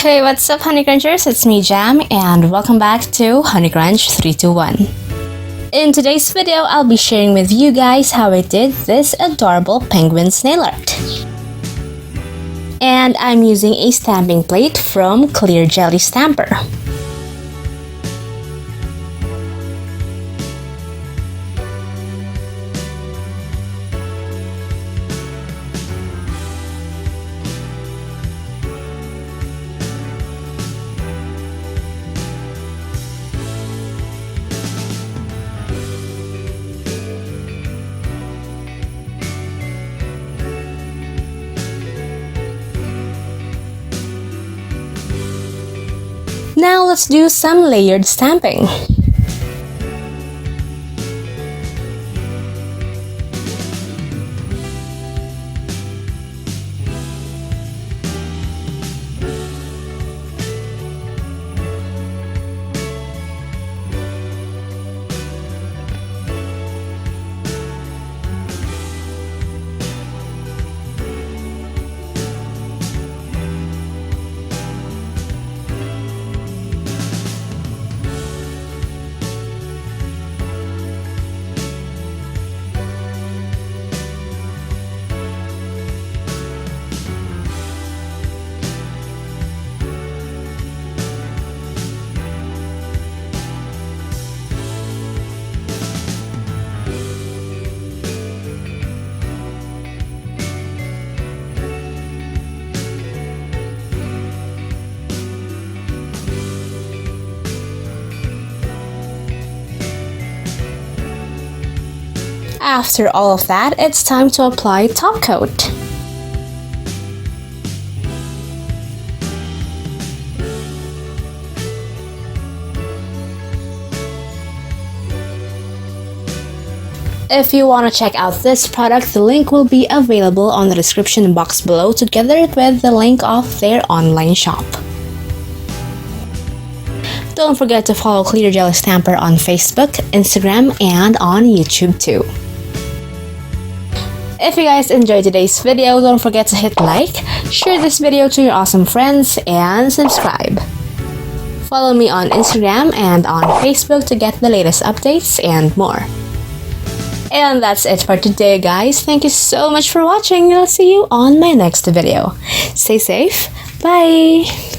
Hey, what's up, honeycrunchers? It's me, Jham, and welcome back to honeycrunch321. In today's video, I'll be sharing with you guys how I did this adorable penguin snail art. And I'm using a stamping plate from Clear Jelly Stamper. Now let's do some layered stamping. After all of that, it's time to apply top coat. If you want to check out this product, the link will be available on the description box below together with the link of their online shop. Don't forget to follow Clear Jelly Stamper on Facebook, Instagram, and on YouTube too. If you guys enjoyed today's video, don't forget to hit like, share this video to your awesome friends, and subscribe. Follow me on Instagram and on Facebook to get the latest updates and more. And that's it for today, guys. Thank you so much for watching. I'll see you on my next video. Stay safe. Bye!